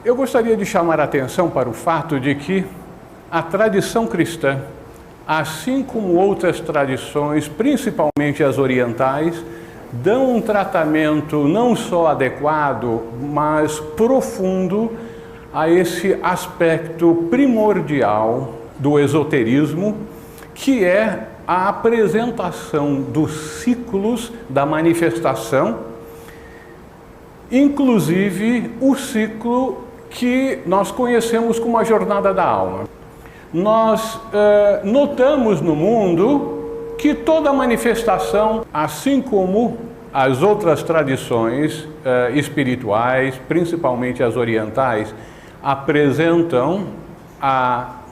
Eu gostaria de chamar a atenção para o fato de que a tradição cristã, assim como outras tradições, principalmente as orientais, dão um tratamento não só adequado, mas profundo a esse aspecto primordial do esoterismo, que é a apresentação dos ciclos da manifestação, inclusive o ciclo que nós conhecemos como a jornada da alma. Nós notamos no mundo que toda manifestação, assim como as outras tradições espirituais, principalmente as orientais, apresentam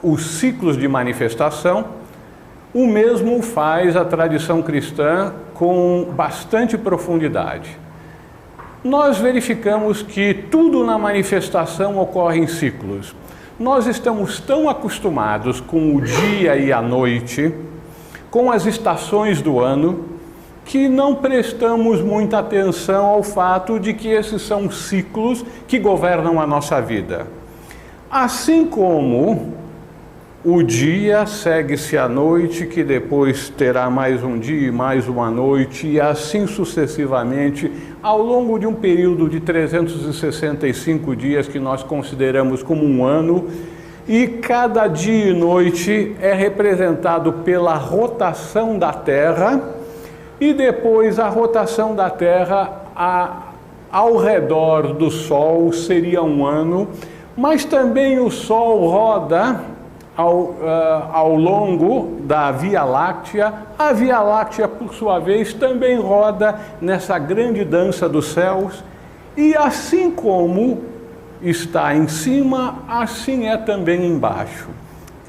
os ciclos de manifestação, o mesmo faz a tradição cristã com bastante profundidade. Nós verificamos que tudo na manifestação ocorre em ciclos. Nós estamos tão acostumados com o dia e a noite, com as estações do ano, que não prestamos muita atenção ao fato de que esses são ciclos que governam a nossa vida. Assim como o dia segue-se à noite, que depois terá mais um dia e mais uma noite, e assim sucessivamente, ao longo de um período de 365 dias que nós consideramos como um ano, e cada dia e noite é representado pela rotação da Terra, e depois a rotação da Terra ao redor do Sol seria um ano, mas também o Sol roda ao longo da Via Láctea. A Via Láctea, por sua vez, também roda nessa grande dança dos céus, e assim como está em cima, assim é também embaixo.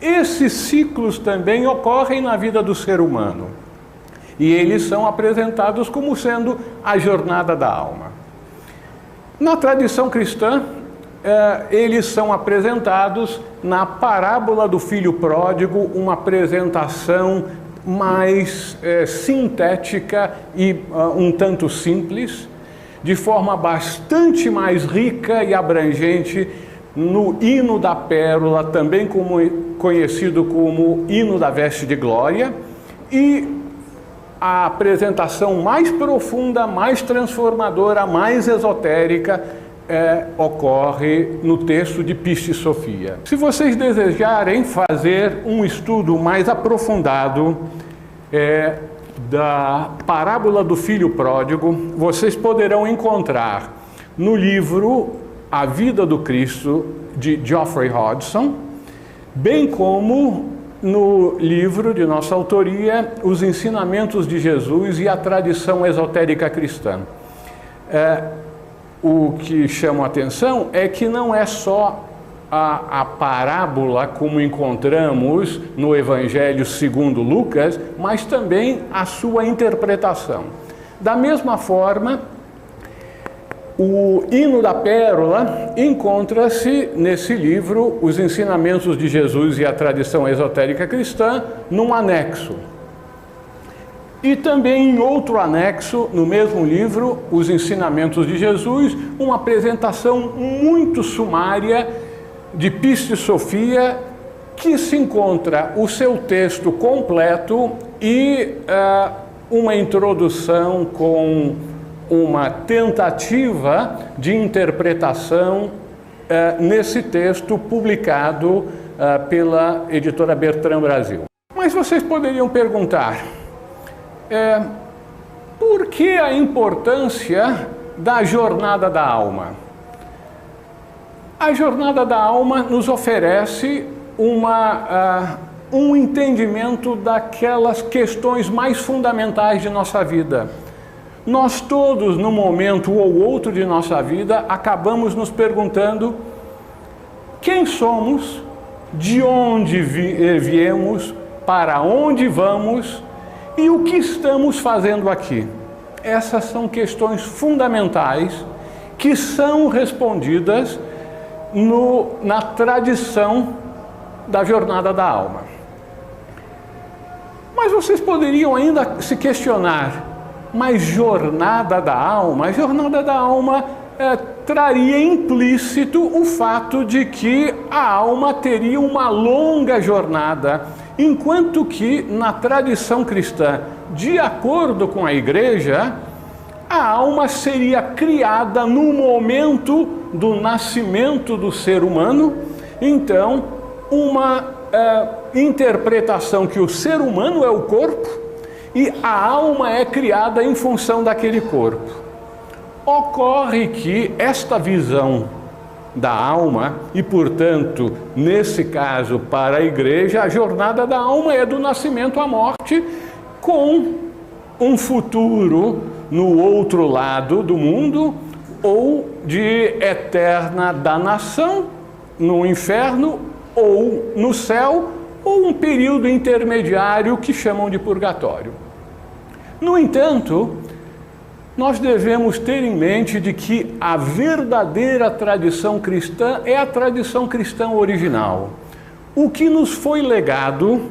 Esses ciclos também ocorrem na vida do ser humano, e eles são apresentados como sendo a jornada da alma. Na tradição cristã, eles são apresentados na parábola do filho pródigo, uma apresentação mais sintética e um tanto simples, de forma bastante mais rica e abrangente no hino da pérola, também conhecido como hino da veste de glória, e a apresentação mais profunda, mais transformadora, mais esotérica ocorre no texto de Pistis Sophia. Se vocês desejarem fazer um estudo mais aprofundado da parábola do filho pródigo, vocês poderão encontrar no livro A Vida do Cristo, de Geoffrey Hodgson, bem como no livro de nossa autoria, Os Ensinamentos de Jesus e a Tradição Esotérica Cristã. O que chama a atenção é que não é só a parábola como encontramos no Evangelho segundo Lucas, mas também a sua interpretação. Da mesma forma, o hino da pérola encontra-se nesse livro, Os Ensinamentos de Jesus e a Tradição Esotérica Cristã, num anexo. E também em outro anexo, no mesmo livro, Os Ensinamentos de Jesus, uma apresentação muito sumária de Pistis Sophia, que se encontra o seu texto completo e uma introdução com uma tentativa de interpretação nesse texto publicado pela editora Bertrand Brasil. Mas vocês poderiam perguntar, por que a importância da jornada da alma? A jornada da alma nos oferece um entendimento daquelas questões mais fundamentais de nossa vida. Nós todos, num momento ou outro de nossa vida, acabamos nos perguntando quem somos, de onde viemos, para onde vamos e o que estamos fazendo aqui. Essas são questões fundamentais que são respondidas na tradição da jornada da alma. Mas vocês poderiam ainda se questionar, mas jornada da alma? A jornada da alma traria implícito o fato de que a alma teria uma longa jornada, enquanto que na tradição cristã, de acordo com a Igreja, a alma seria criada no momento do nascimento do ser humano. Então, uma interpretação que o ser humano é o corpo e a alma é criada em função daquele corpo. Ocorre que esta visão da alma, e portanto, nesse caso para a Igreja, a jornada da alma é do nascimento à morte, com um futuro no outro lado do mundo, ou de eterna danação no inferno, ou no céu, ou um período intermediário que chamam de purgatório. No entanto, nós devemos ter em mente de que a verdadeira tradição cristã é a tradição cristã original. O que nos foi legado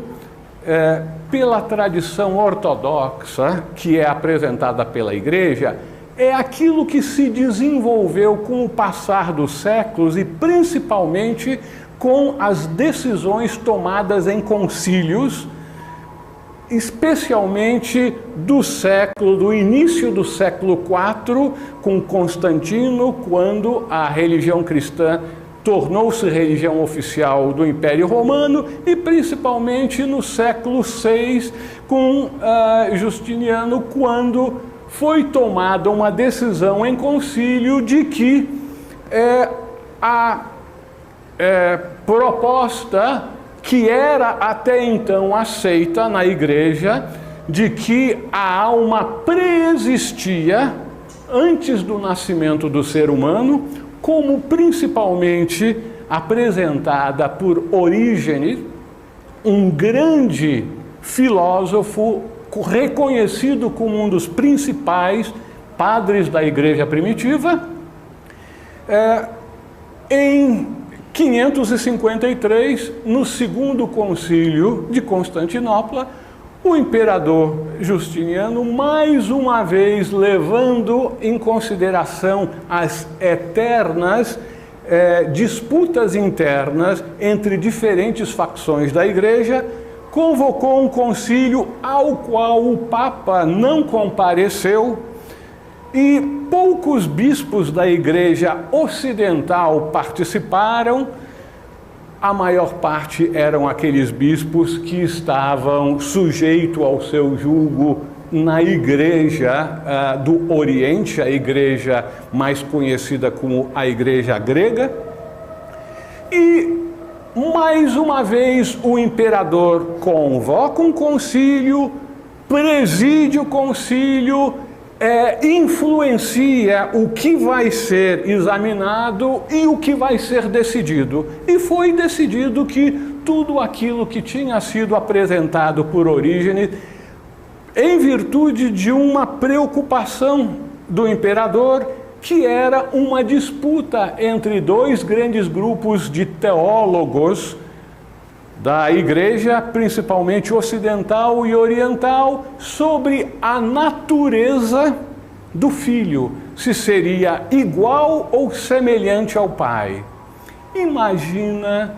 pela tradição ortodoxa, que é apresentada pela Igreja, é aquilo que se desenvolveu com o passar dos séculos e principalmente com as decisões tomadas em concílios, especialmente do início do século IV, com Constantino, quando a religião cristã tornou-se religião oficial do Império Romano, e principalmente no século VI, com Justiniano, quando foi tomada uma decisão em concílio de que a proposta que era até então aceita na Igreja, de que a alma preexistia antes do nascimento do ser humano, como principalmente apresentada por Orígenes, um grande filósofo reconhecido como um dos principais padres da Igreja primitiva. Em 553, no segundo concílio de Constantinopla, o imperador Justiniano, mais uma vez levando em consideração as eternas disputas internas entre diferentes facções da Igreja, convocou um concílio ao qual o Papa não compareceu, e poucos bispos da Igreja Ocidental participaram. A maior parte eram aqueles bispos que estavam sujeitos ao seu julgo na Igreja do Oriente, a igreja mais conhecida como a Igreja Grega. E, mais uma vez, o imperador convoca um concílio, preside o concílio, influencia o que vai ser examinado e o que vai ser decidido. E foi decidido que tudo aquilo que tinha sido apresentado por Orígenes, em virtude de uma preocupação do imperador, que era uma disputa entre dois grandes grupos de teólogos da Igreja, principalmente ocidental e oriental, sobre a natureza do filho, se seria igual ou semelhante ao pai. Imagina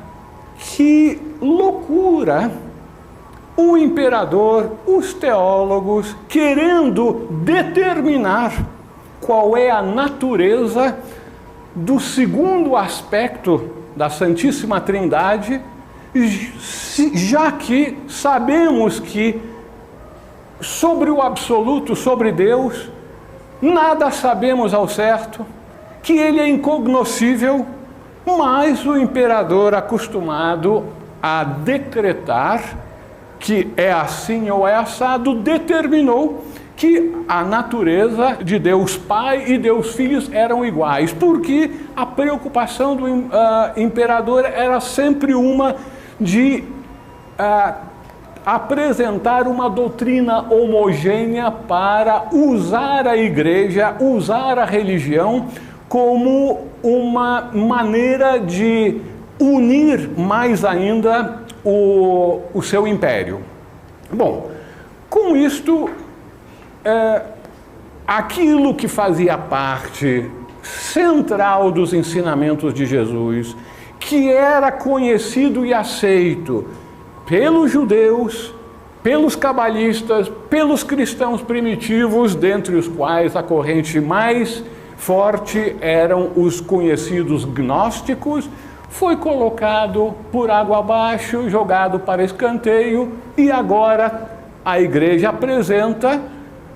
que loucura! O imperador, os teólogos, querendo determinar qual é a natureza do segundo aspecto da Santíssima Trindade, já que sabemos que sobre o absoluto, sobre Deus, nada sabemos ao certo, que ele é incognoscível, mas o imperador, acostumado a decretar que é assim ou é assado, determinou que a natureza de Deus Pai e Deus Filho eram iguais, porque a preocupação do imperador era sempre uma de apresentar uma doutrina homogênea para usar a Igreja, usar a religião como uma maneira de unir mais ainda o seu império. Bom, com isto, aquilo que fazia parte central dos ensinamentos de Jesus, que era conhecido e aceito pelos judeus, pelos cabalistas, pelos cristãos primitivos, dentre os quais a corrente mais forte eram os conhecidos gnósticos, foi colocado por água abaixo, jogado para escanteio, e agora a Igreja apresenta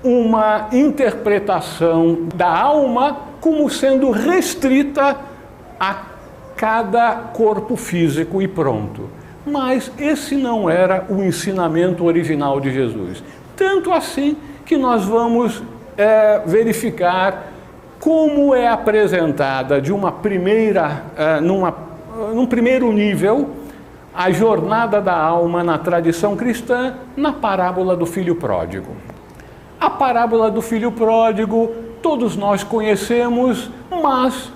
uma interpretação da alma como sendo restrita a cada corpo físico e pronto. Mas esse não era o ensinamento original de Jesus. Tanto assim que nós vamos verificar como é apresentada de uma primeira, num primeiro nível, a jornada da alma na tradição cristã, na parábola do filho pródigo. A parábola do filho pródigo todos nós conhecemos, mas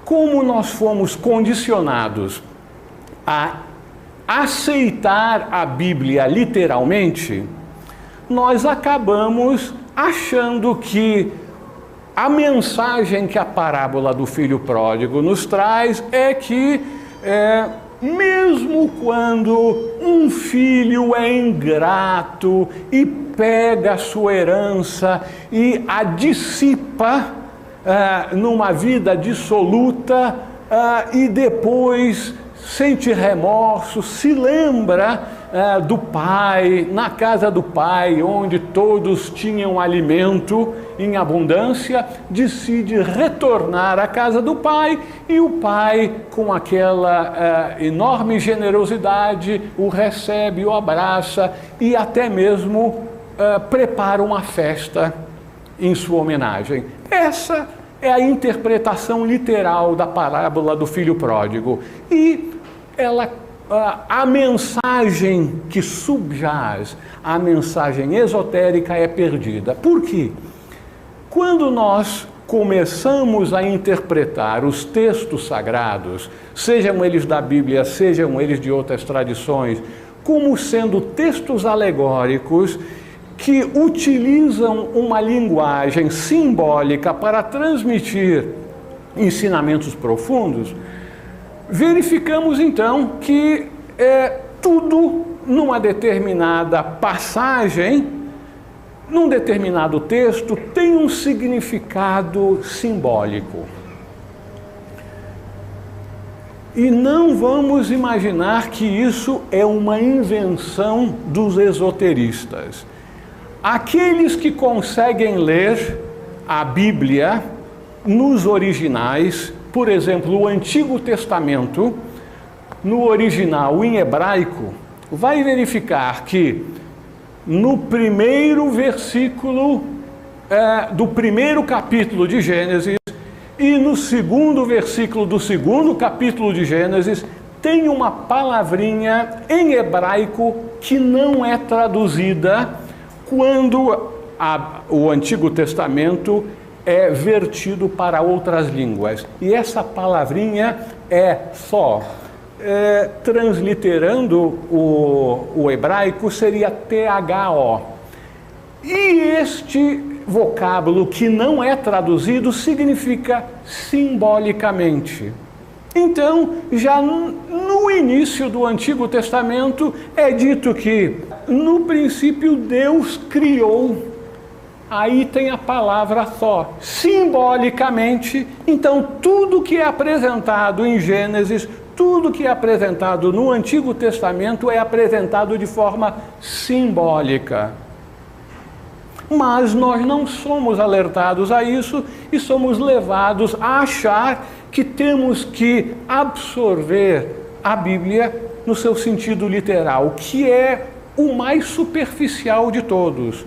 como nós fomos condicionados a aceitar a Bíblia literalmente, nós acabamos achando que a mensagem que a parábola do filho pródigo nos traz é que mesmo quando um filho é ingrato e pega a sua herança e a dissipa numa vida dissoluta e depois sente remorso, se lembra do pai, na casa do pai, onde todos tinham alimento em abundância, decide retornar à casa do pai, e o pai, com aquela enorme generosidade, o recebe, o abraça e até mesmo prepara uma festa em sua homenagem. Essa é a interpretação literal da parábola do filho pródigo. E a mensagem que subjaz, a mensagem esotérica é perdida. Por quê? Quando nós começamos a interpretar os textos sagrados, sejam eles da Bíblia, sejam eles de outras tradições, como sendo textos alegóricos que utilizam uma linguagem simbólica para transmitir ensinamentos profundos, verificamos então que tudo numa determinada passagem, num determinado texto, tem um significado simbólico. E não vamos imaginar que isso é uma invenção dos esoteristas. Aqueles que conseguem ler a Bíblia nos originais, por exemplo, o Antigo Testamento, no original em hebraico, vai verificar que no primeiro versículo do primeiro capítulo de Gênesis e no segundo versículo do segundo capítulo de Gênesis tem uma palavrinha em hebraico que não é traduzida quando o Antigo Testamento é vertido para outras línguas. E essa palavrinha é só. Transliterando o hebraico seria THO. E este vocábulo que não é traduzido significa simbolicamente. Então, já no início do Antigo Testamento é dito que no princípio Deus criou. Aí tem a palavra só, simbolicamente. Então, tudo que é apresentado em Gênesis, tudo que é apresentado no Antigo Testamento é apresentado de forma simbólica. Mas nós não somos alertados a isso e somos levados a achar que temos que absorver a Bíblia no seu sentido literal, que é o mais superficial de todos.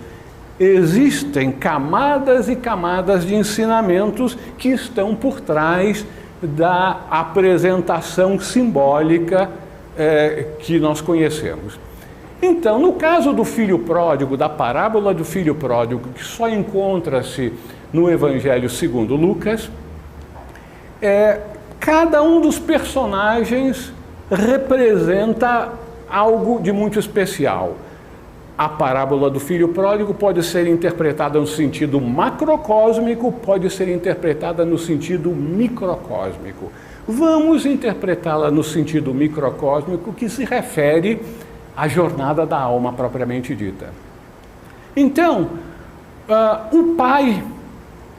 Existem camadas e camadas de ensinamentos que estão por trás da apresentação simbólica que nós conhecemos. Então, no caso do filho pródigo, da parábola do filho pródigo, que só encontra-se no Evangelho segundo Lucas, cada um dos personagens representa algo de muito especial. a parábola do filho pródigo pode ser interpretada no sentido macrocósmico, pode ser interpretada no sentido microcósmico. Vamos interpretá-la no sentido microcósmico, que se refere à jornada da alma propriamente dita. Então, o Pai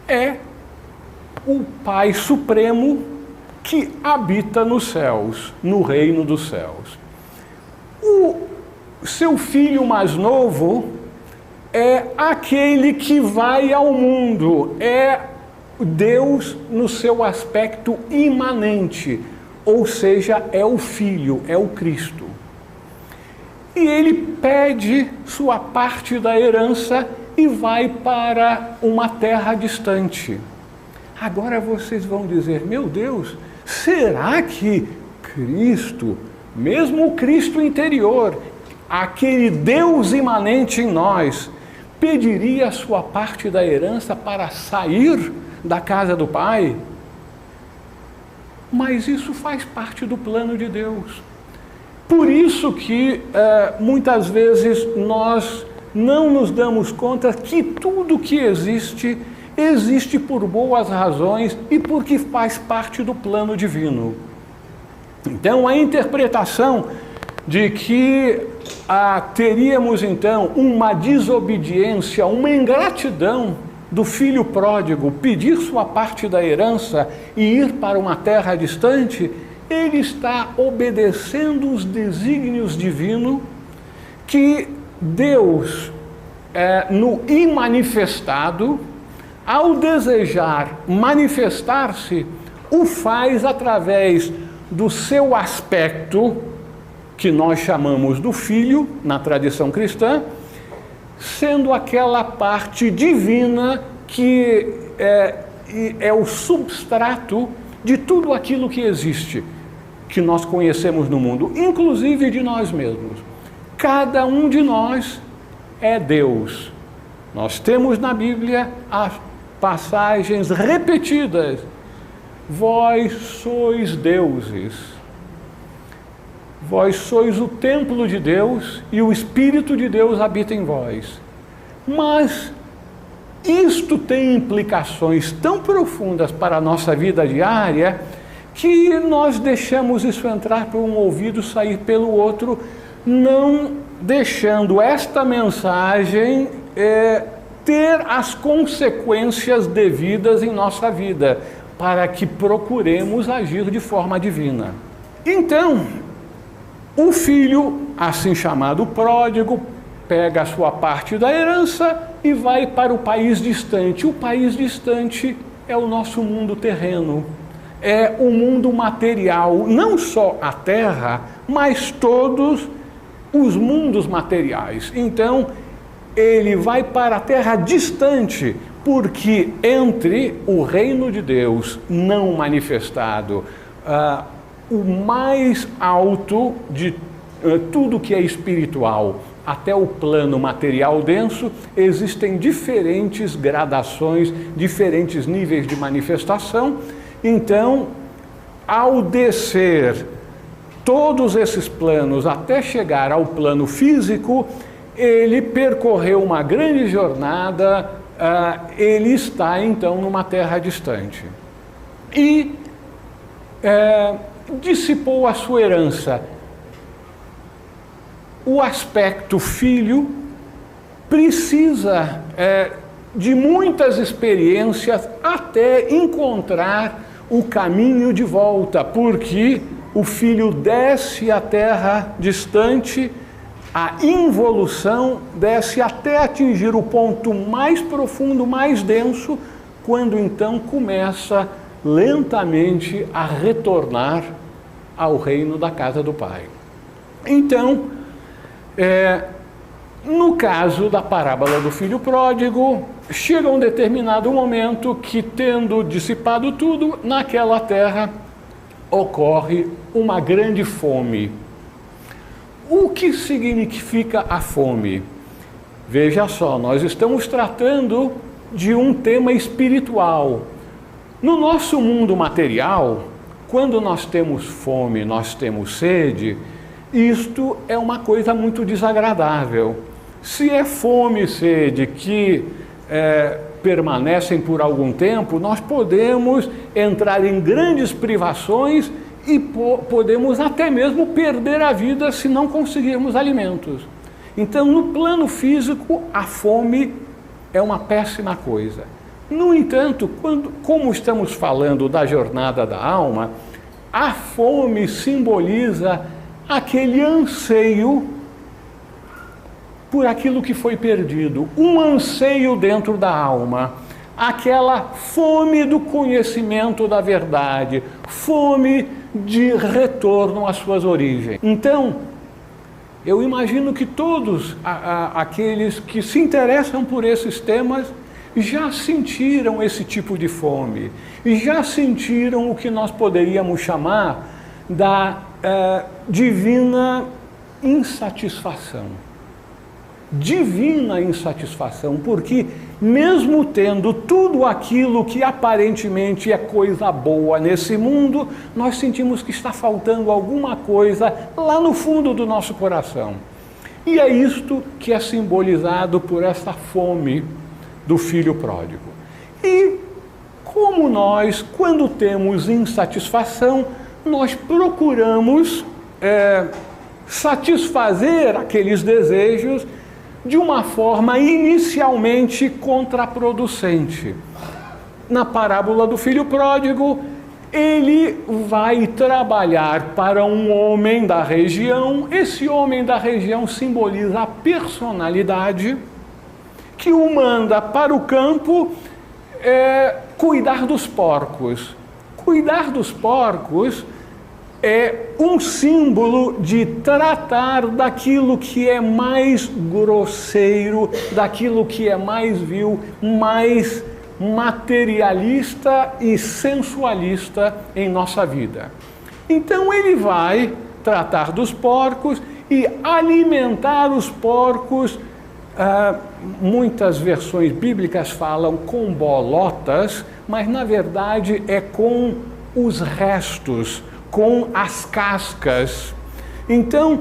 é o Pai Supremo que habita nos céus, no reino dos céus. O seu filho mais novo é aquele que vai ao mundo, é Deus no seu aspecto imanente, ou seja, é o Filho, é o Cristo. E ele pede sua parte da herança e vai para uma terra distante. Agora vocês vão dizer, meu Deus, será que Cristo, mesmo o Cristo interior, aquele Deus imanente em nós, pediria a sua parte da herança para sair da casa do Pai? Mas isso faz parte do plano de Deus. Por isso que muitas vezes nós não nos damos conta que tudo que existe, existe por boas razões e porque faz parte do plano divino. Então a interpretação de que teríamos então uma desobediência, uma ingratidão do filho pródigo, pedir sua parte da herança e ir para uma terra distante, ele está obedecendo os desígnios divinos que Deus, no imanifestado, ao desejar manifestar-se, o faz através do seu aspecto, que nós chamamos do Filho, na tradição cristã, sendo aquela parte divina que é o substrato de tudo aquilo que existe, que nós conhecemos no mundo, inclusive de nós mesmos. Cada um de nós é Deus. Nós temos na Bíblia as passagens repetidas: vós sois deuses. Vós sois o templo de Deus e o Espírito de Deus habita em vós. Mas isto tem implicações tão profundas para a nossa vida diária que nós deixamos isso entrar por um ouvido e sair pelo outro, não deixando esta mensagem ter as consequências devidas em nossa vida, para que procuremos agir de forma divina. Então, o filho, assim chamado pródigo, pega a sua parte da herança e vai para o país distante. O país distante é o nosso mundo terreno, é o mundo material, não só a terra, mas todos os mundos materiais. Então, ele vai para a terra distante, porque entre o reino de Deus não manifestado, o mais alto de tudo que é espiritual, até o plano material denso, existem diferentes gradações, diferentes níveis de manifestação. Então, ao descer todos esses planos até chegar ao plano físico, ele percorreu uma grande jornada, ele está então numa terra distante. E dissipou a sua herança. O aspecto filho precisa de muitas experiências até encontrar o caminho de volta, porque o filho desce à terra distante, a involução desce até atingir o ponto mais profundo, mais denso, quando então começa lentamente a retornar ao reino da casa do Pai. Então, no caso da parábola do filho pródigo, chega um determinado momento que, tendo dissipado tudo, naquela terra ocorre uma grande fome. O que significa a fome? Veja só, nós estamos tratando de um tema espiritual. No nosso mundo material, quando nós temos fome, nós temos sede, isto é uma coisa muito desagradável. Se é fome e sede que permanecem por algum tempo, nós podemos entrar em grandes privações e podemos até mesmo perder a vida se não conseguirmos alimentos. Então, no plano físico, a fome é uma péssima coisa. No entanto, como estamos falando da jornada da alma, a fome simboliza aquele anseio por aquilo que foi perdido, um anseio dentro da alma, aquela fome do conhecimento da verdade, fome de retorno às suas origens. Então, eu imagino que todos aqueles que se interessam por esses temas já sentiram esse tipo de fome, e já sentiram o que nós poderíamos chamar da divina insatisfação. Divina insatisfação, porque mesmo tendo tudo aquilo que aparentemente é coisa boa nesse mundo, nós sentimos que está faltando alguma coisa lá no fundo do nosso coração. E é isto que é simbolizado por essa fome do filho pródigo. E como nós, quando temos insatisfação, nós procuramos satisfazer aqueles desejos de uma forma inicialmente contraproducente. Na parábola do filho pródigo, ele vai trabalhar para um homem da região. Esse homem da região simboliza a personalidade que o manda para o campo cuidar dos porcos. Cuidar dos porcos é um símbolo de tratar daquilo que é mais grosseiro, daquilo que é mais vil, mais materialista e sensualista em nossa vida. Então ele vai tratar dos porcos e alimentar os porcos. Muitas versões bíblicas falam com bolotas, mas na verdade é com os restos, com as cascas. Então,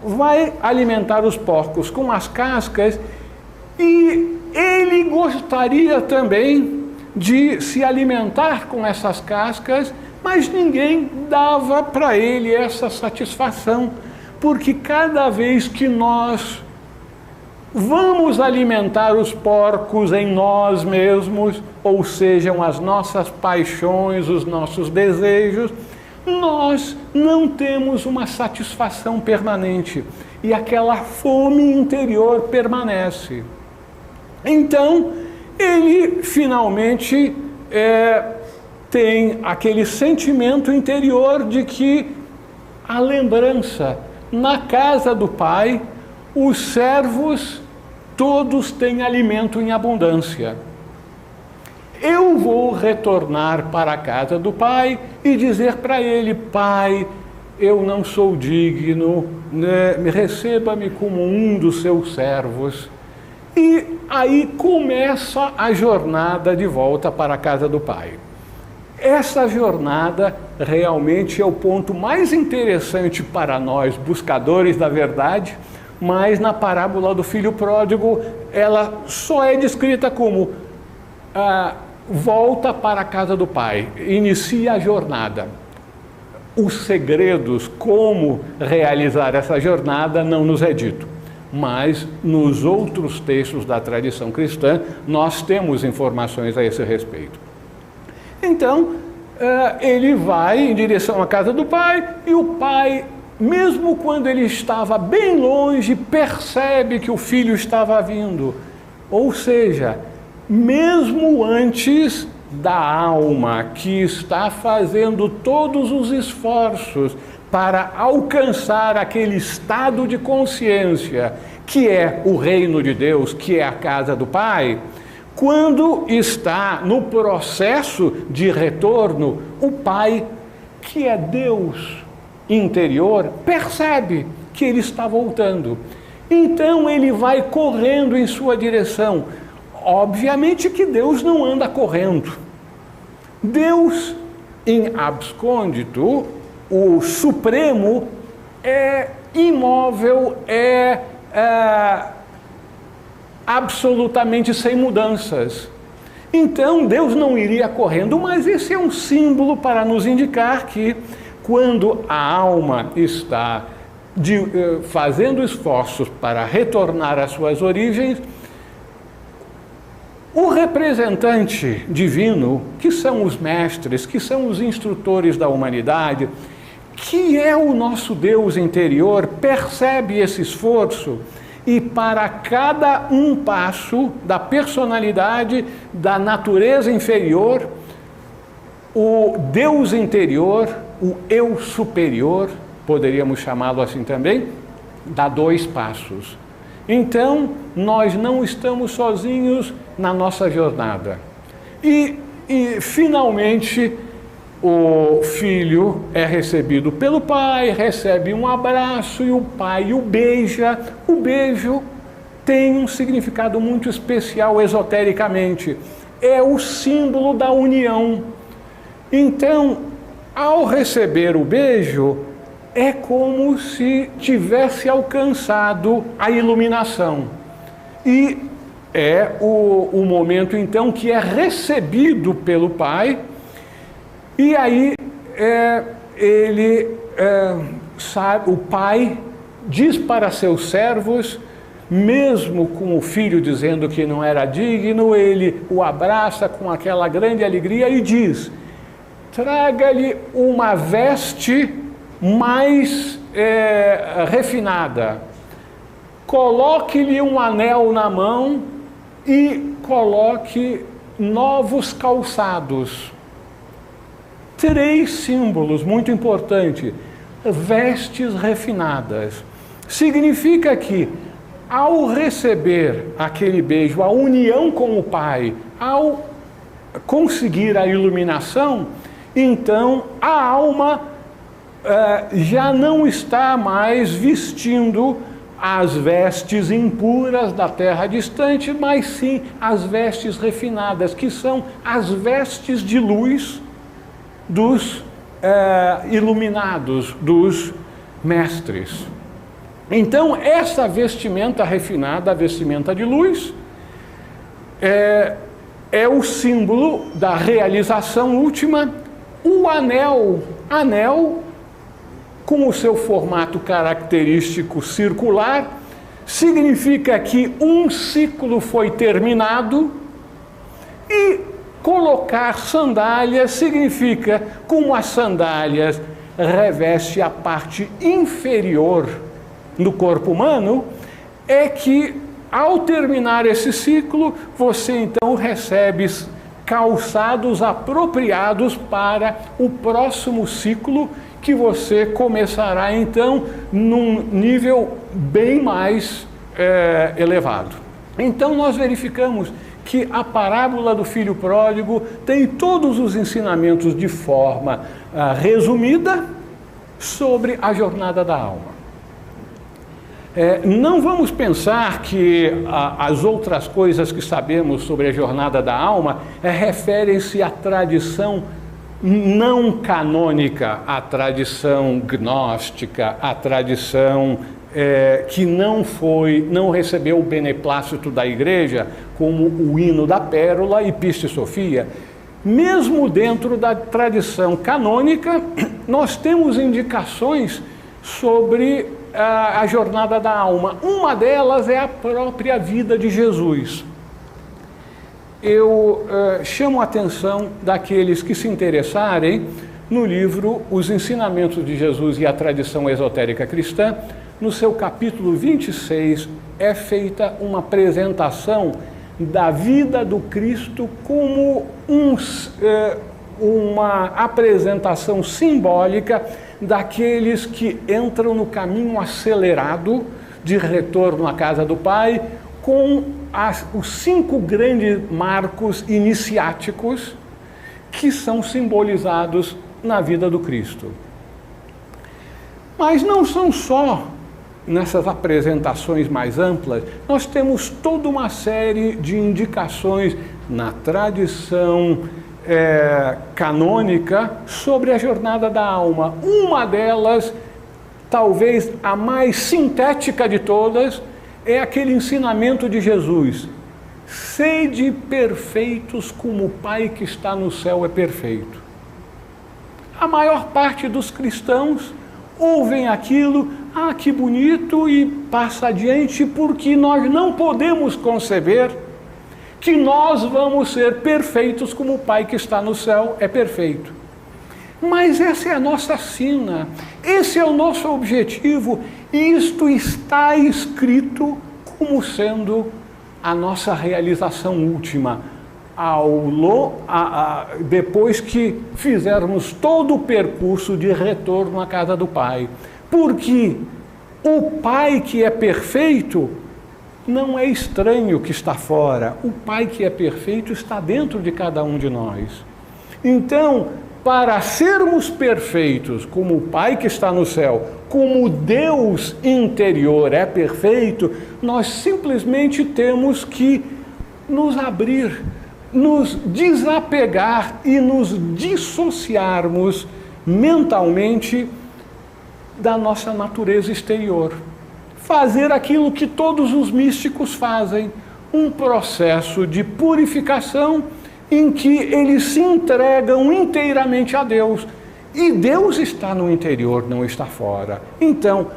vai alimentar os porcos com as cascas, e ele gostaria também de se alimentar com essas cascas, mas ninguém dava para ele essa satisfação, porque cada vez que nós vamos alimentar os porcos em nós mesmos, ou sejam as nossas paixões, os nossos desejos, nós não temos uma satisfação permanente e aquela fome interior permanece. Então, ele finalmente tem aquele sentimento interior de que a lembrança, na casa do pai, os servos todos têm alimento em abundância. Eu vou retornar para a casa do pai e dizer para ele: pai, eu não sou digno, receba-me como um dos seus servos. E aí começa a jornada de volta para a casa do pai. Essa jornada realmente é o ponto mais interessante para nós, buscadores da verdade, mas na parábola do filho pródigo, ela só é descrita como volta para a casa do pai, inicia a jornada. Os segredos, como realizar essa jornada, não nos é dito. Mas nos outros textos da tradição cristã, nós temos informações a esse respeito. Então, ele vai em direção à casa do pai, e o pai, mesmo quando ele estava bem longe, percebe que o filho estava vindo. Ou seja, mesmo antes da alma que está fazendo todos os esforços para alcançar aquele estado de consciência que é o reino de Deus, que é a casa do Pai, quando está no processo de retorno, o Pai, que é Deus interior, percebe que ele está voltando. Então ele vai correndo em sua direção. Obviamente que Deus não anda correndo. Deus, em abscôndito, o Supremo, é imóvel, é absolutamente sem mudanças. Então Deus não iria correndo, mas esse é um símbolo para nos indicar que quando a alma está fazendo esforços para retornar às suas origens, o representante divino, que são os mestres, que são os instrutores da humanidade, que é o nosso Deus interior, percebe esse esforço e para cada um passo da personalidade, da natureza inferior, o Deus interior, o eu superior, poderíamos chamá-lo assim também, dá 2 passos. Então, nós não estamos sozinhos na nossa jornada. E finalmente, o filho é recebido pelo pai, recebe um abraço e o pai o beija. O beijo tem um significado muito especial esotericamente. É o símbolo da união. Então, ao receber o beijo, é como se tivesse alcançado a iluminação. E é o momento, então, que é recebido pelo pai. E aí o pai diz para seus servos, mesmo com o filho dizendo que não era digno, ele o abraça com aquela grande alegria e diz: traga-lhe uma veste mais refinada, coloque-lhe um anel na mão e coloque novos calçados. 3 símbolos muito importantes. Vestes refinadas. Significa que, ao receber aquele beijo, a união com o Pai, ao conseguir a iluminação, então a alma já não está mais vestindo as vestes impuras da terra distante, mas sim as vestes refinadas, que são as vestes de luz dos iluminados, dos mestres. Então, essa vestimenta refinada, a vestimenta de luz, é o símbolo da realização última. O anel com o seu formato característico circular, significa que um ciclo foi terminado, e colocar sandálias significa, como as sandálias reveste a parte inferior do corpo humano, é que ao terminar esse ciclo, você então recebe calçados apropriados para o próximo ciclo, que você começará então num nível bem mais elevado. Então nós verificamos que a parábola do filho pródigo tem todos os ensinamentos de forma resumida sobre a jornada da alma. Não vamos pensar que as outras coisas que sabemos sobre a jornada da alma referem-se à tradição não canônica, à tradição gnóstica, à tradição que não recebeu o beneplácito da igreja, como o hino da pérola e Pistis Sophia. Mesmo dentro da tradição canônica, nós temos indicações sobre a jornada da alma. Uma delas é a própria vida de Jesus. Eu chamo a atenção daqueles que se interessarem no livro Os Ensinamentos de Jesus e a Tradição Esotérica Cristã. No seu capítulo 26 é feita uma apresentação da vida do Cristo como uma apresentação simbólica daqueles que entram no caminho acelerado de retorno à casa do Pai, com os 5 grandes marcos iniciáticos que são simbolizados na vida do Cristo. Mas não são só nessas apresentações mais amplas, nós temos toda uma série de indicações na tradição canônica sobre a jornada da alma. Uma delas, talvez a mais sintética de todas, é aquele ensinamento de Jesus: sede perfeitos como o Pai que está no céu é perfeito. A maior parte dos cristãos ouvem aquilo, que bonito, e passa adiante, porque nós não podemos conceber que nós vamos ser perfeitos como o Pai que está no céu é perfeito. Mas essa é a nossa sina, esse é o nosso objetivo, e isto está escrito como sendo a nossa realização última, depois que fizermos todo o percurso de retorno à casa do Pai. Porque o Pai que é perfeito não é estranho que está fora, o Pai que é perfeito está dentro de cada um de nós. Então, para sermos perfeitos como o Pai que está no céu, como Deus interior é perfeito, nós simplesmente temos que nos abrir, nos desapegar e nos dissociarmos mentalmente da nossa natureza exterior. Fazer aquilo que todos os místicos fazem, um processo de purificação em que eles se entregam inteiramente a Deus. E Deus está no interior, não está fora. Então,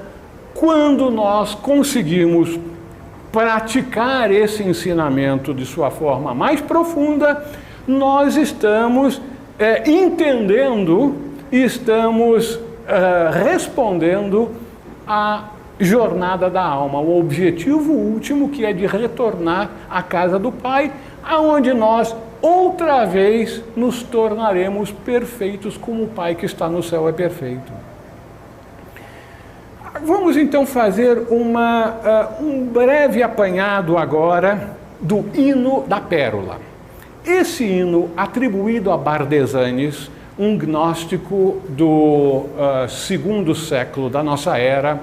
quando nós conseguimos praticar esse ensinamento de sua forma mais profunda, nós estamos entendendo, estamos respondendo à jornada da alma, o objetivo último, que é de retornar à casa do Pai, aonde nós outra vez nos tornaremos perfeitos como o Pai que está no céu é perfeito. Vamos então fazer um breve apanhado agora do hino da Pérola. Esse hino, atribuído a Bardesanes, um gnóstico do segundo século da nossa era,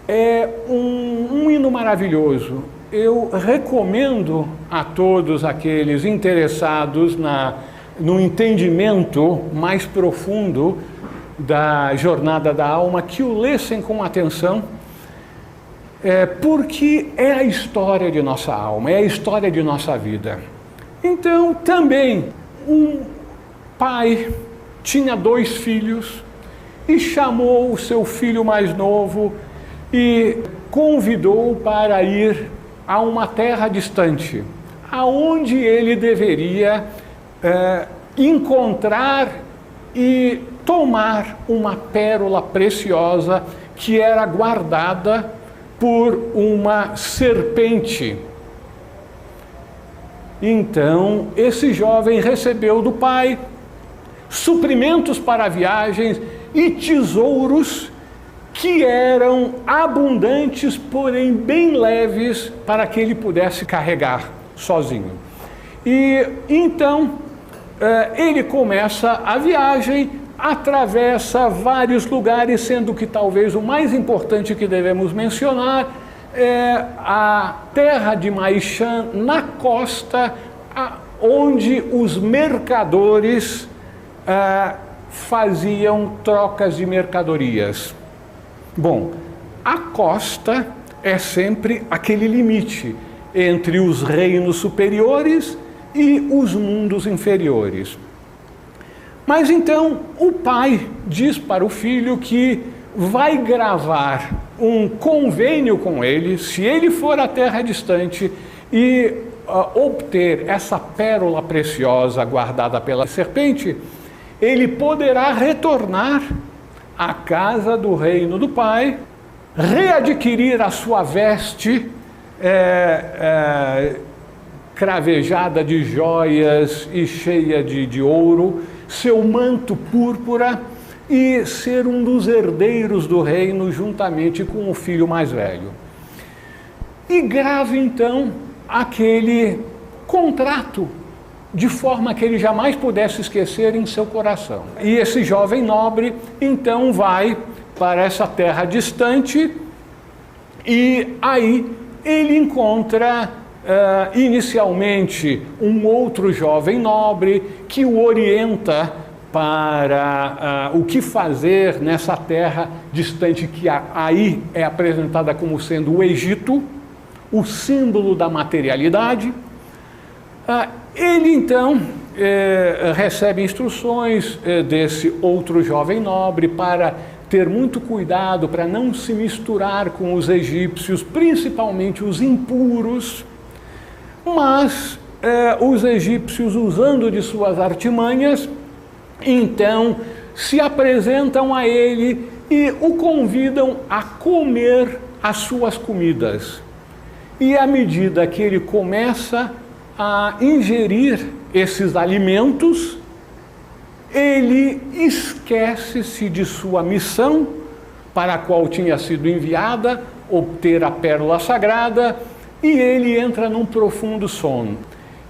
é um hino maravilhoso. Eu recomendo a todos aqueles interessados no entendimento mais profundo da jornada da alma que o lessem com atenção, porque é a história de nossa alma, é a história de nossa vida. Então, também, um pai tinha 2 filhos e chamou o seu filho mais novo e convidou para ir a uma terra distante, aonde ele deveria encontrar e tomar uma pérola preciosa que era guardada por uma serpente. Então, esse jovem recebeu do pai suprimentos para viagens e tesouros que eram abundantes, porém bem leves, para que ele pudesse carregar sozinho. E então ele começa a viagem, atravessa vários lugares, sendo que talvez o mais importante que devemos mencionar é a terra de Maishan, na costa, onde os mercadores faziam trocas de mercadorias. Bom, a costa é sempre aquele limite entre os reinos superiores e os mundos inferiores. Mas então o pai diz para o filho que vai gravar um convênio com ele, se ele for à terra distante e obter essa pérola preciosa guardada pela serpente, ele poderá retornar à casa do reino do pai, readquirir a sua veste cravejada de joias e cheia de ouro, seu manto púrpura, e ser um dos herdeiros do reino juntamente com o filho mais velho. E grave então aquele contrato, de forma que ele jamais pudesse esquecer em seu coração. E esse jovem nobre então vai para essa terra distante e aí ele encontra inicialmente um outro jovem nobre que o orienta para o que fazer nessa terra distante que aí é apresentada como sendo o Egito, o símbolo da materialidade. Ele então recebe instruções desse outro jovem nobre para ter muito cuidado para não se misturar com os egípcios, principalmente os impuros, mas os egípcios, usando de suas artimanhas, então se apresentam a ele e o convidam a comer as suas comidas. E à medida que ele começa a ingerir esses alimentos, ele esquece-se de sua missão para a qual tinha sido enviada, obter a pérola sagrada, e ele entra num profundo sono.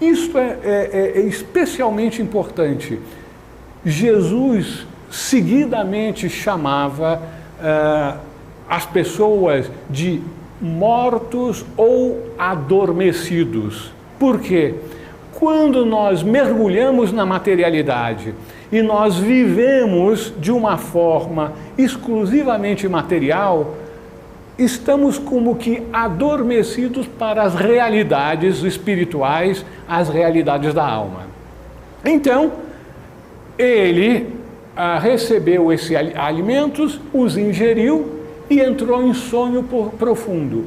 Isto é especialmente importante. Jesus seguidamente chamava as pessoas de mortos ou adormecidos. Por quê? Quando nós mergulhamos na materialidade e nós vivemos de uma forma exclusivamente material, estamos como que adormecidos para as realidades espirituais, as realidades da alma. Então, ele recebeu esses alimentos, os ingeriu e entrou em sonho profundo.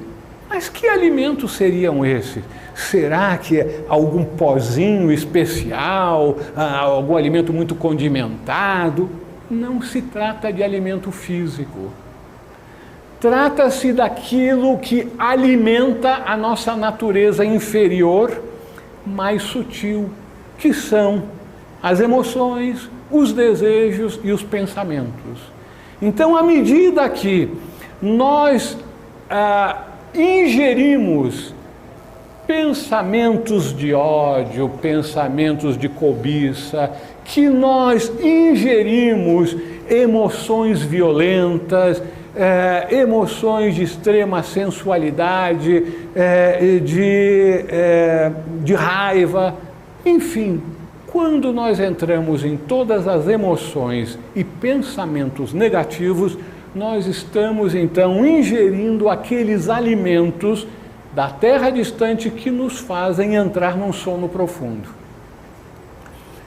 Mas que alimentos seriam esses? Será que é algum pozinho especial, algum alimento muito condimentado? Não se trata de alimento físico. Trata-se daquilo que alimenta a nossa natureza inferior, mais sutil, que são as emoções, os desejos e os pensamentos. Então, à medida que nós ingerimos pensamentos de ódio, pensamentos de cobiça, que nós ingerimos emoções violentas, emoções de extrema sensualidade, de raiva, enfim, quando nós entramos em todas as emoções e pensamentos negativos, nós estamos então ingerindo aqueles alimentos da terra distante que nos fazem entrar num sono profundo.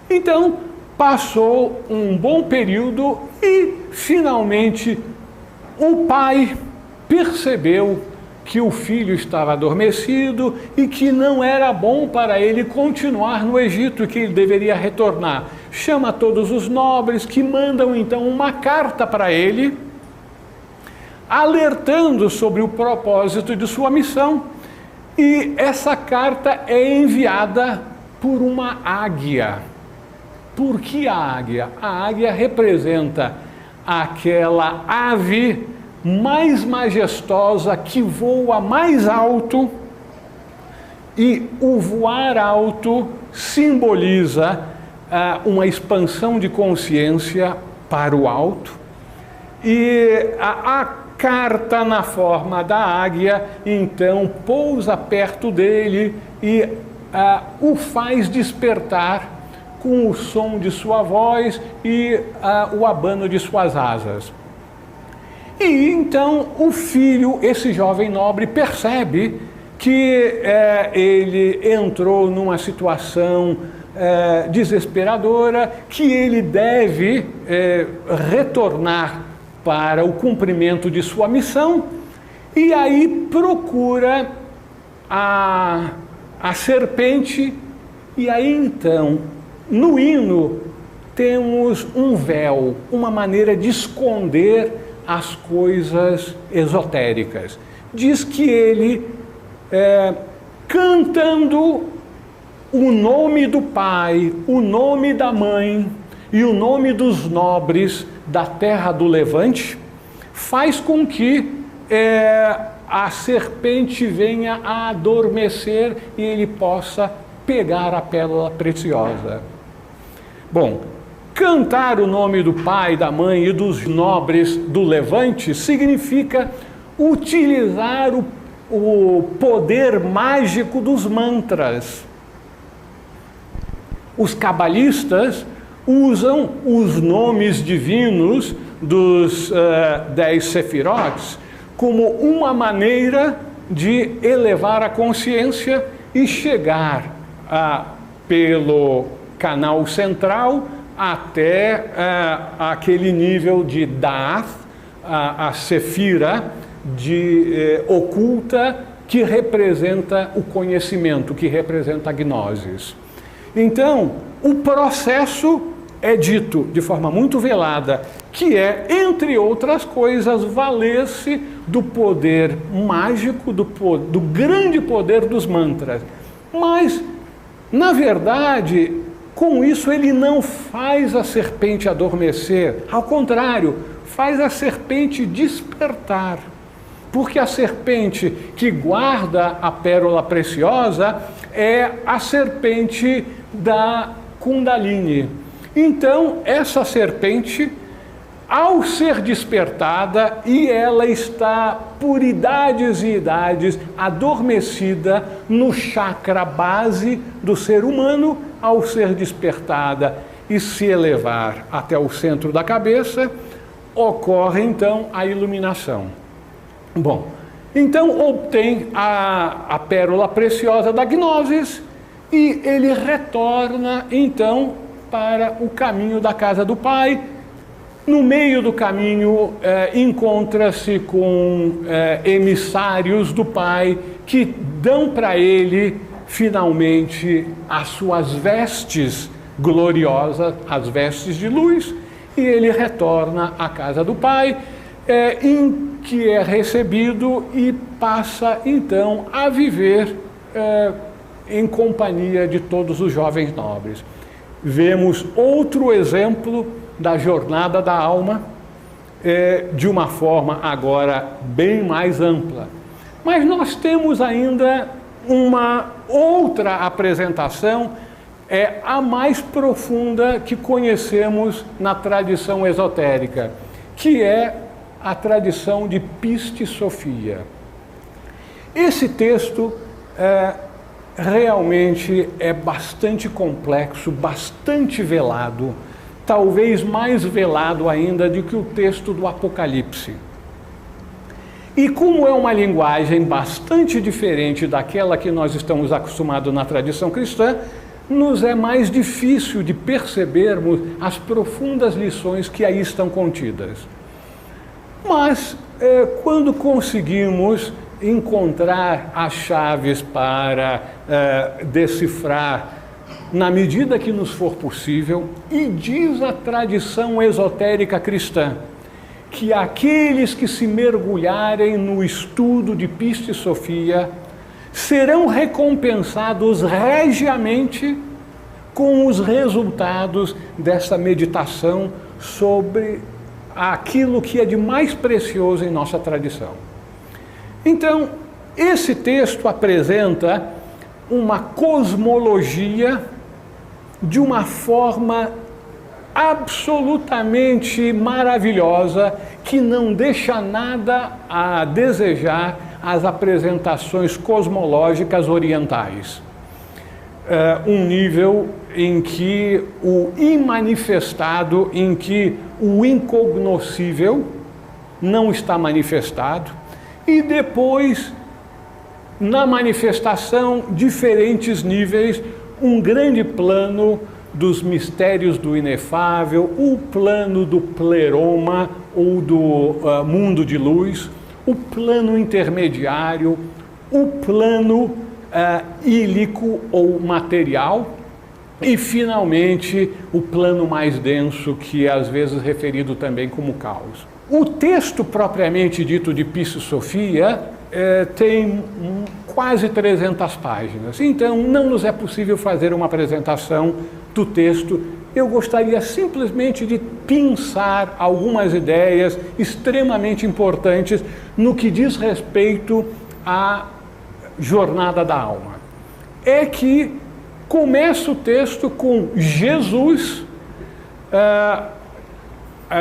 Então, passou um bom período e, finalmente, o pai percebeu que o filho estava adormecido e que não era bom para ele continuar no Egito, que ele deveria retornar. Chama todos os nobres, que mandam então uma carta para ele, alertando sobre o propósito de sua missão. E essa carta é enviada por uma águia. Por que a águia? A águia representa aquela ave mais majestosa que voa mais alto, e o voar alto simboliza uma expansão de consciência para o alto, e a carta na forma da águia então pousa perto dele e o faz despertar com o som de sua voz e o abano de suas asas. E então o filho, esse jovem nobre, percebe que ele entrou numa situação desesperadora, que ele deve retornar para o cumprimento de sua missão, e aí procura a serpente, e aí então, no hino, temos um véu, uma maneira de esconder as coisas esotéricas. Diz que ele, cantando o nome do pai, o nome da mãe e o nome dos nobres da terra do Levante, faz com que a serpente venha a adormecer e ele possa pegar a pérola preciosa. Bom, cantar o nome do pai, da mãe e dos nobres do Levante significa utilizar o poder mágico dos mantras. Os cabalistas usam os nomes divinos dos 10 sefirotes como uma maneira de elevar a consciência e chegar pelo canal central até aquele nível de Daath, a Sefira oculta, que representa o conhecimento, que representa a gnosis. Então, o processo é dito de forma muito velada, que é, entre outras coisas, valer-se do poder mágico, do grande poder dos mantras. Mas, na verdade, com isso ele não faz a serpente adormecer, ao contrário, faz a serpente despertar. Porque a serpente que guarda a pérola preciosa é a serpente da Kundalini. Então, essa serpente, ao ser despertada, e ela está por idades e idades adormecida no chakra base do ser humano, ao ser despertada e se elevar até o centro da cabeça, ocorre então a iluminação. Bom, então obtém a pérola preciosa da gnosis e ele retorna então para o caminho da casa do Pai. No meio do caminho encontra-se com emissários do Pai que dão para ele finalmente as suas vestes gloriosas, as vestes de luz, e ele retorna à casa do Pai, em que é recebido e passa então a viver em companhia de todos os jovens nobres. Vemos outro exemplo da jornada da alma, de uma forma agora bem mais ampla. Mas nós temos ainda uma outra apresentação, a mais profunda que conhecemos na tradição esotérica, que é a tradição de Piste Sophia. Esse texto realmente é bastante complexo, bastante velado, talvez mais velado ainda do que o texto do Apocalipse. E como é uma linguagem bastante diferente daquela que nós estamos acostumados na tradição cristã, nos é mais difícil de percebermos as profundas lições que aí estão contidas. Mas, quando conseguimos encontrar as chaves para decifrar, na medida que nos for possível, e diz a tradição esotérica cristã, que aqueles que se mergulharem no estudo de Piste Sophia serão recompensados regiamente com os resultados dessa meditação sobre aquilo que é de mais precioso em nossa tradição. Então, esse texto apresenta uma cosmologia de uma forma absolutamente maravilhosa, que não deixa nada a desejar as apresentações cosmológicas orientais. Um nível em que o imanifestado, em que o incognoscível não está manifestado, e depois, na manifestação, diferentes níveis, um grande plano dos mistérios do inefável, o plano do pleroma ou do mundo de luz, o plano intermediário, o plano ílico ou material e, finalmente, o plano mais denso, que é às vezes referido também como caos. O texto propriamente dito de Piste Sophia tem quase 300 páginas, então não nos é possível fazer uma apresentação do texto. Eu gostaria simplesmente de pensar algumas ideias extremamente importantes no que diz respeito à jornada da alma. É que começa o texto com Jesus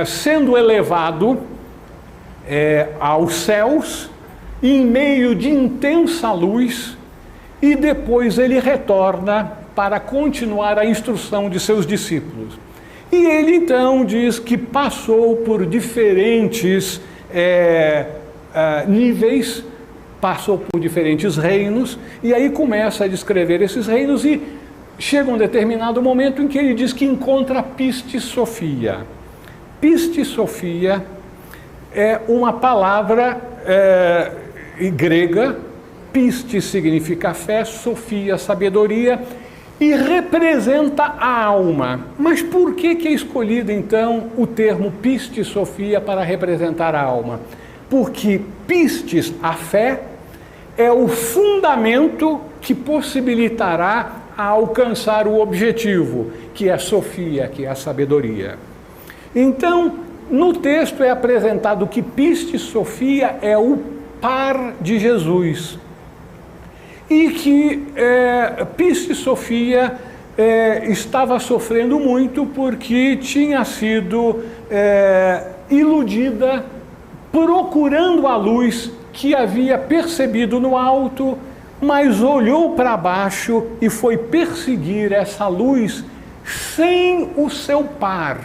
sendo elevado aos céus em meio de intensa luz, e depois ele retorna para continuar a instrução de seus discípulos. E ele então diz que passou por diferentes níveis, passou por diferentes reinos, e aí começa a descrever esses reinos e chega um determinado momento em que ele diz que encontra a Pistis Sophia. Pistis Sophia é uma palavra grega, pistis significa fé, Sofia, sabedoria, e representa a alma. Mas por que é escolhido então o termo Pistis Sophia para representar a alma? Porque pistis, a fé, é o fundamento que possibilitará a alcançar o objetivo, que é a Sofia, que é a sabedoria. Então, no texto é apresentado que Pistis Sophia é o par de Jesus. E que Pistis Sophia estava sofrendo muito porque tinha sido iludida procurando a luz que havia percebido no alto, mas olhou para baixo e foi perseguir essa luz sem o seu par.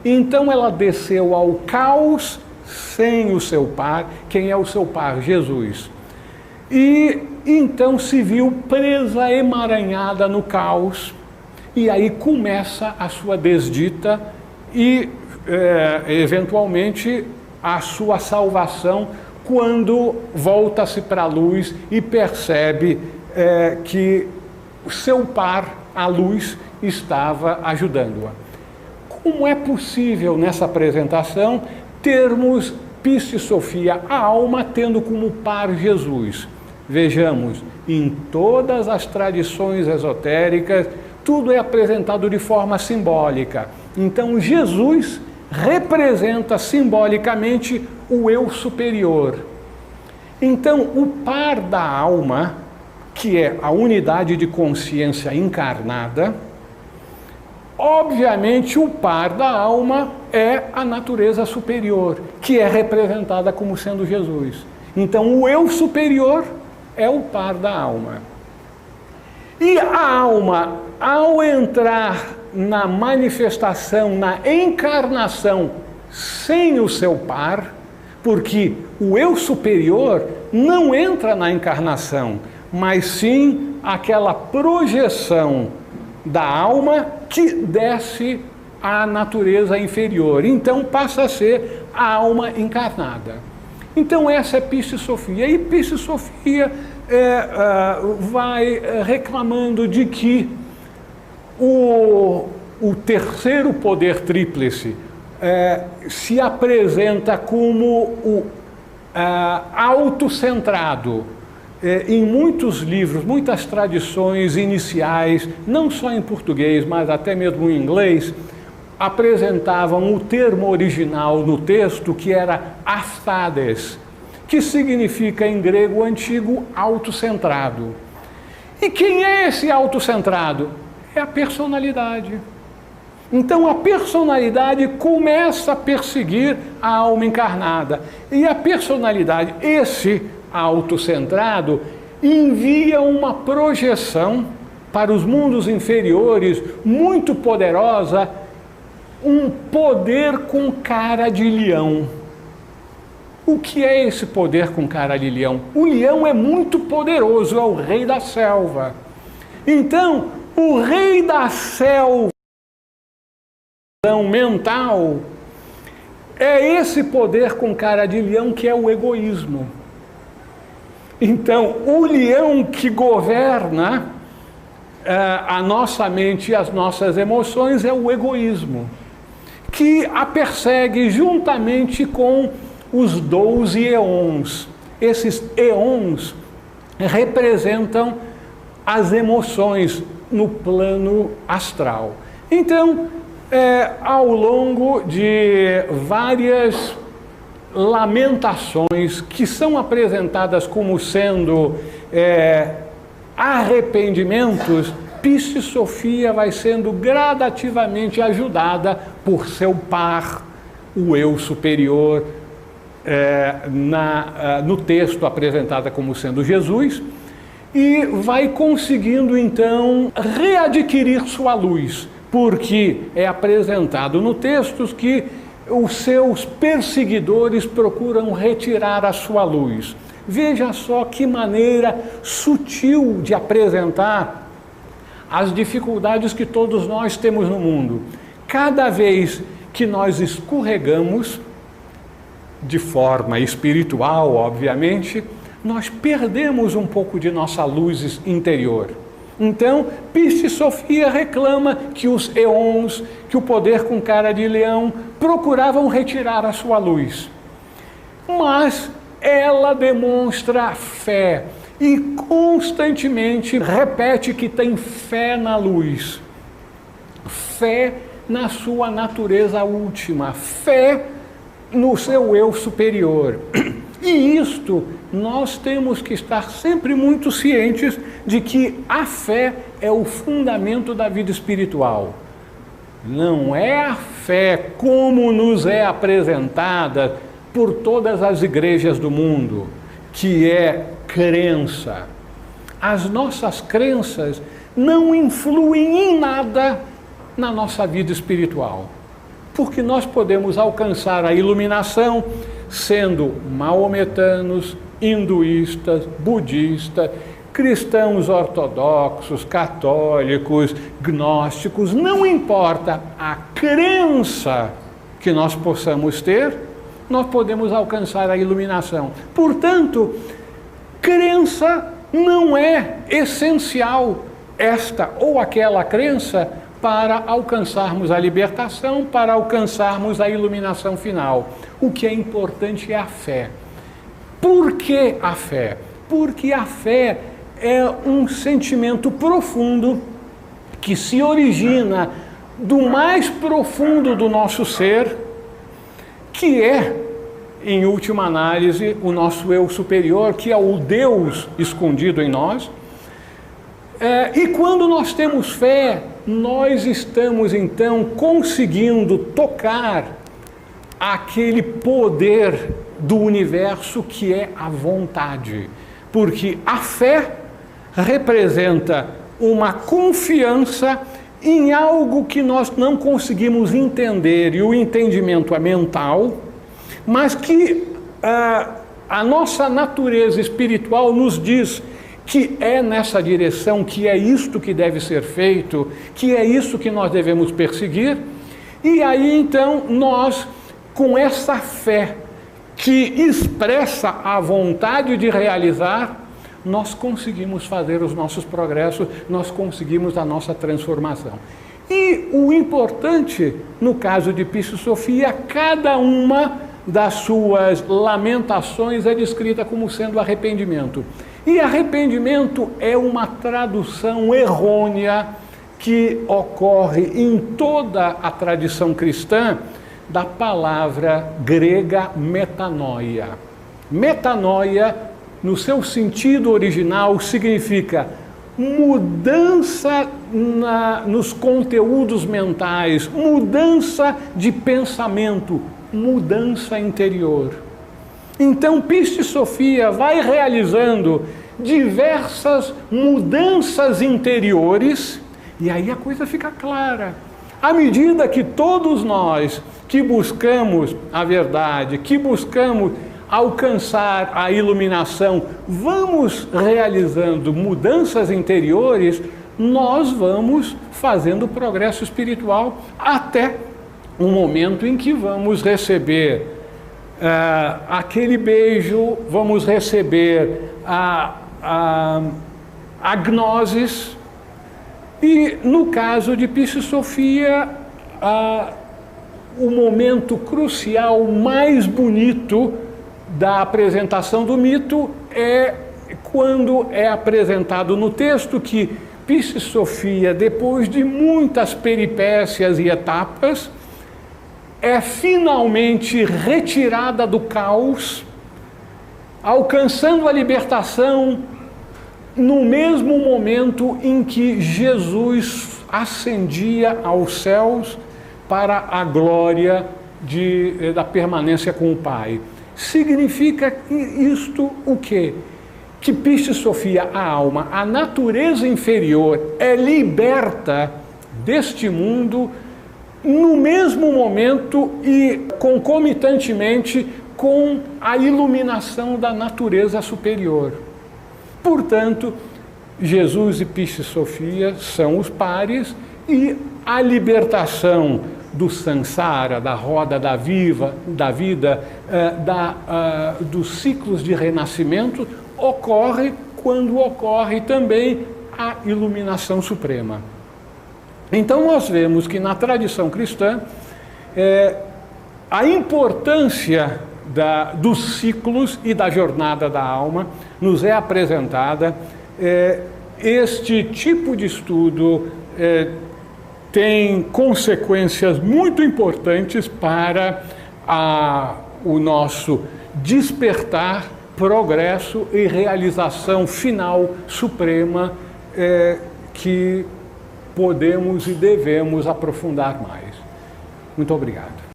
Então ela desceu ao caos sem o seu par. Quem é o seu par? Jesus. E então se viu presa, emaranhada no caos, e aí começa a sua desdita e, eventualmente, a sua salvação, quando volta-se para a luz e percebe que o seu par, a luz, estava ajudando-a. Como é possível, nessa apresentação, termos Pistis Sophia, a alma, tendo como par Jesus? Vejamos, em todas as tradições esotéricas, tudo é apresentado de forma simbólica. Então, Jesus representa simbolicamente o eu superior. Então, o par da alma, que é a unidade de consciência encarnada, obviamente o par da alma é a natureza superior, que é representada como sendo Jesus. Então, o eu superior é o par da alma. E a alma, ao entrar na manifestação, na encarnação, sem o seu par, porque o eu superior não entra na encarnação, mas sim aquela projeção da alma que desce à natureza inferior. Então passa a ser a alma encarnada. Então essa é Pistis Sophia. E Pistis Sophia vai reclamando de que o terceiro poder tríplice se apresenta como o autocentrado. Em muitos livros, muitas tradições iniciais, não só em português, mas até mesmo em inglês, apresentavam o termo original no texto, que era Asthades, que significa em grego antigo autocentrado. E quem é esse autocentrado? É a personalidade. Então a personalidade começa a perseguir a alma encarnada. E a personalidade, esse autocentrado, envia uma projeção para os mundos inferiores muito poderosa, um poder com cara de leão. O que é esse poder com cara de leão? O leão é muito poderoso, é o rei da selva. Então, o rei da selva mental é esse poder com cara de leão, que é o egoísmo. Então, o leão que governa a nossa mente e as nossas emoções é o egoísmo, que a persegue juntamente com os 12 eons. Esses eons representam as emoções no plano astral. Então, ao longo de várias lamentações que são apresentadas como sendo arrependimentos, Pistis Sophia vai sendo gradativamente ajudada por seu par, o eu superior, no texto apresentada como sendo Jesus, e vai conseguindo então readquirir sua luz, porque é apresentado no texto que os seus perseguidores procuram retirar a sua luz. Veja só que maneira sutil de apresentar as dificuldades que todos nós temos no mundo. Cada vez que nós escorregamos, de forma espiritual, obviamente, nós perdemos um pouco de nossa luz interior. Então, Piscis Sophia reclama que os eons, que o poder com cara de leão, procuravam retirar a sua luz. Mas ela demonstra fé e constantemente repete que tem fé na luz, fé na sua natureza última, fé no seu eu superior. E isto, nós temos que estar sempre muito cientes de que a fé é o fundamento da vida espiritual. Não é a fé como nos é apresentada por todas as igrejas do mundo, que é crença. As nossas crenças não influem em nada na nossa vida espiritual, porque nós podemos alcançar a iluminação sendo maometanos, hinduístas, budistas, cristãos ortodoxos, católicos, gnósticos, não importa a crença que nós possamos ter, nós podemos alcançar a iluminação. Portanto, crença não é essencial, esta ou aquela crença, para alcançarmos a libertação, para alcançarmos a iluminação final. O que é importante é a fé. Por que a fé? Porque a fé é um sentimento profundo que se origina do mais profundo do nosso ser, que é, em última análise, o nosso eu superior, que é o Deus escondido em nós. E quando nós temos fé, nós estamos então conseguindo tocar aquele poder do universo que é a vontade. Porque a fé representa uma confiança em algo que nós não conseguimos entender, e o entendimento é mental, mas que a nossa natureza espiritual nos diz que é nessa direção, que é isto que deve ser feito, que é isso que nós devemos perseguir. E aí então nós, com essa fé que expressa a vontade de realizar, nós conseguimos fazer os nossos progressos, nós conseguimos a nossa transformação. E o importante, no caso de Piscis Sophia, cada uma das suas lamentações é descrita como sendo arrependimento. E arrependimento é uma tradução errônea que ocorre em toda a tradição cristã da palavra grega metanoia. Metanoia, no seu sentido original, significa mudança nos conteúdos mentais, mudança de pensamento, mudança interior. Então, Piscis Sophia vai realizando diversas mudanças interiores, e aí a coisa fica clara. À medida que todos nós que buscamos a verdade, que buscamos alcançar a iluminação, vamos realizando mudanças interiores, nós vamos fazendo progresso espiritual até o momento em que vamos receber aquele beijo, vamos receber a gnosis. E no caso de Piscis Sophia, o momento crucial mais bonito da apresentação do mito é quando é apresentado no texto que Piscis Sophia, depois de muitas peripécias e etapas, é finalmente retirada do caos, alcançando a libertação no mesmo momento em que Jesus ascendia aos céus para a glória da permanência com o Pai. Significa isto o quê? Que Piscis Sophia, a alma, a natureza inferior, é liberta deste mundo no mesmo momento e concomitantemente com a iluminação da natureza superior. Portanto, Jesus e Piscis Sophia são os pares e a libertação do samsara, da roda da vida, dos ciclos de renascimento, ocorre quando ocorre também a iluminação suprema. Então nós vemos que na tradição cristã a importância dos ciclos e da jornada da alma nos é apresentada. Este tipo de estudo tem consequências muito importantes para o nosso despertar, progresso e realização final suprema que podemos e devemos aprofundar mais. Muito obrigado.